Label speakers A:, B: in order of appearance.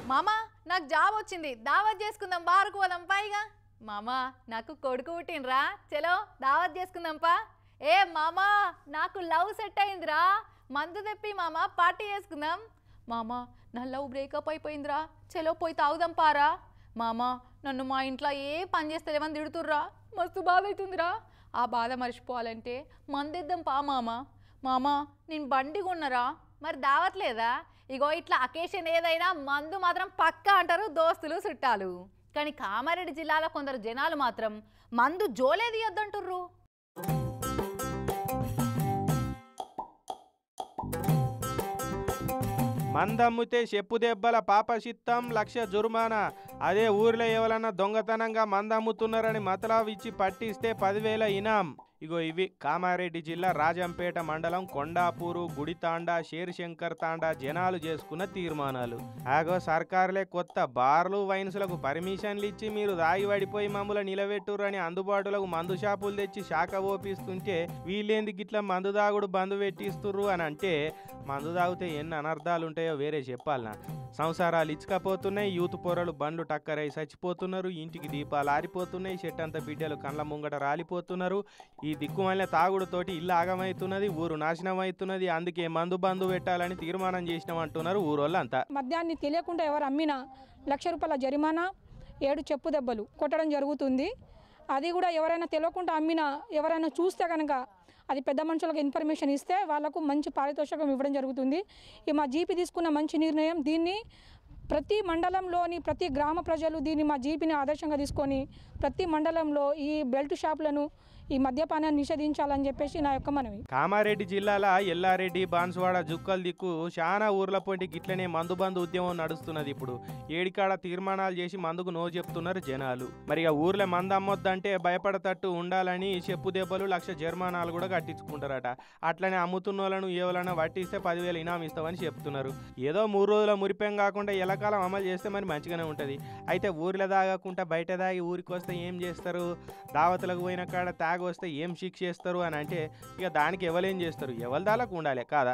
A: మామా నాకు జాబ్ వచ్చింది, దావత్ చేసుకుందాం, బారుకు పోదాం పైగా. మామా నాకు కొడుకు పుట్టినరా, చలో దావత్ చేసుకుందాంపా. ఏ మామా నాకు లవ్ సెట్ అయిందిరా, మందు తెప్పి మామా పార్టీ చేసుకుందాం. మామా నా లవ్ బ్రేకప్ అయిపోయిందిరా, చలో పోయి తాగుదాం పారా. మామా నన్ను మా ఇంట్లో ఏ పని చేస్తలేమని తిడుతుర్రా, మస్తు బాధ అవుతుందిరా. ఆ బాధ మర్చిపోవాలంటే మందిద్దాం పా మామా. మామా నేను బండి కొన్నరా, మరి దావట్లేదా? ఇగో ఇట్లా అకేషన్ ఏదైనా మందు మాత్రం పక్కా అంటారు దోస్తులు చుట్టాలు. కానీ కామారెడ్డి జిల్లాలో కొందరు జనాలు మాత్రం మందు జోలే తీయొద్దంటుర్రు.
B: మందమ్మితే చెప్పు దెబ్బల పాపశిత్తం, 1,00,000 జుర్మానా. అదే ఊర్లో ఎవరన్నా దొంగతనంగా మందమ్ముతున్నారని మతలావు ఇచ్చి పట్టిస్తే 10,000 ఇనాం. ఇగో ఇవి కామారెడ్డి జిల్లా రాజంపేట మండలం కొండాపూరు, గుడితాండా, షేర్శంకర్ తాండా జనాలు చేసుకున్న తీర్మానాలు. ఆగో సర్కారులే కొత్త బార్లు, వైన్స్లకు పర్మిషన్లు ఇచ్చి మీరు దాగి పడిపోయి మమ్మల్ని నిలబెట్టురని అందుబాటులోకి మందు షాపులు తెచ్చి శాఖ ఓపిస్తుంటే వీళ్ళేందుకు ఇట్లా మందు దాగుడు బందు పెట్టిస్తుర్రు అని అంటే, మందు తాగితే ఎన్ని అనర్థాలు ఉంటాయో వేరే చెప్పాలనా. సంసారాలు ఇచ్చకపోతున్నాయి, యూత్ పొరలు బండ్లు టక్కరై చచ్చిపోతున్నారు, ఇంటికి దీపాలు ఆరిపోతున్నాయి, చెట్టంత బిడ్డలు కండ్ల ముంగట రాలిపోతున్నారు. ఈ దిక్కుమల్ల తాగుడుతోటి ఇల్లు ఆగమవుతున్నది, ఊరు నాశనం అవుతున్నది. అందుకే మందు బందు పెట్టాలని తీర్మానం చేసినామంటున్నారు ఊరోళ్ళంతా.
C: మద్యాన్ని తెలియకుండా ఎవరు అమ్మినా 1,00,000 రూపాయల జరిమానా, 7 చెప్పు దెబ్బలు కొట్టడం జరుగుతుంది. అది కూడా ఎవరైనా తెలియకుండా అమ్మినా, ఎవరైనా చూస్తే కనుక అది పెద్ద మనుషులకు ఇన్ఫర్మేషన్ ఇస్తే వాళ్ళకు మంచి పారితోషికం ఇవ్వడం జరుగుతుంది. ఈ మా జీపీ తీసుకున్న మంచి నిర్ణయం. దీన్ని ప్రతి మండలంలోని ప్రతి గ్రామ ప్రజలు దీన్ని మా జీపీని ఆదర్శంగా తీసుకొని ప్రతి మండలంలో ఈ బెల్ట్ షాపులను, ఈ మద్యపానాన్ని నిషేధించాలని చెప్పేసి నా యొక్క మనవి.
B: కామారెడ్డి జిల్లాల ఎల్లారెడ్డి, బాన్సువాడ, జుక్కల్ దిక్కు చాలా ఊర్ల పోటీ గిట్లనే మందు బందు ఉద్యమం నడుస్తున్నది. ఇప్పుడు ఏడికాడ తీర్మానాలు చేసి మందుకు నో చెప్తున్నారు జనాలు. మరి ఆ ఊర్లో మందు అమ్మొద్దంటే భయపడతట్టు ఉండాలని చెప్పు దెబ్బలు, 1,00,000 జరిమానాలు కూడా కట్టించుకుంటారట. అట్లనే అమ్ముతున్న వాళ్ళను ఎవరైనా వట్టిస్తే 10,000 ఇనాం ఇస్తామని చెప్తున్నారు. ఏదో 3 రోజుల మురిపెం కాకుండా ఎల్లకాలం అమలు చేస్తే మరి మంచిగానే ఉంటుంది. అయితే ఊర్లో దాగకుండా బయట దాగి ఊరికి వస్తే ఏం చేస్తారు? దావతులకు పోయిన కాడ వస్తే ఏం శిక్ష చేస్తారు అని అంటే ఇక దానికి ఎవరేం చేస్తారు? ఎవరి దాలకు ఉండాలి కాదా?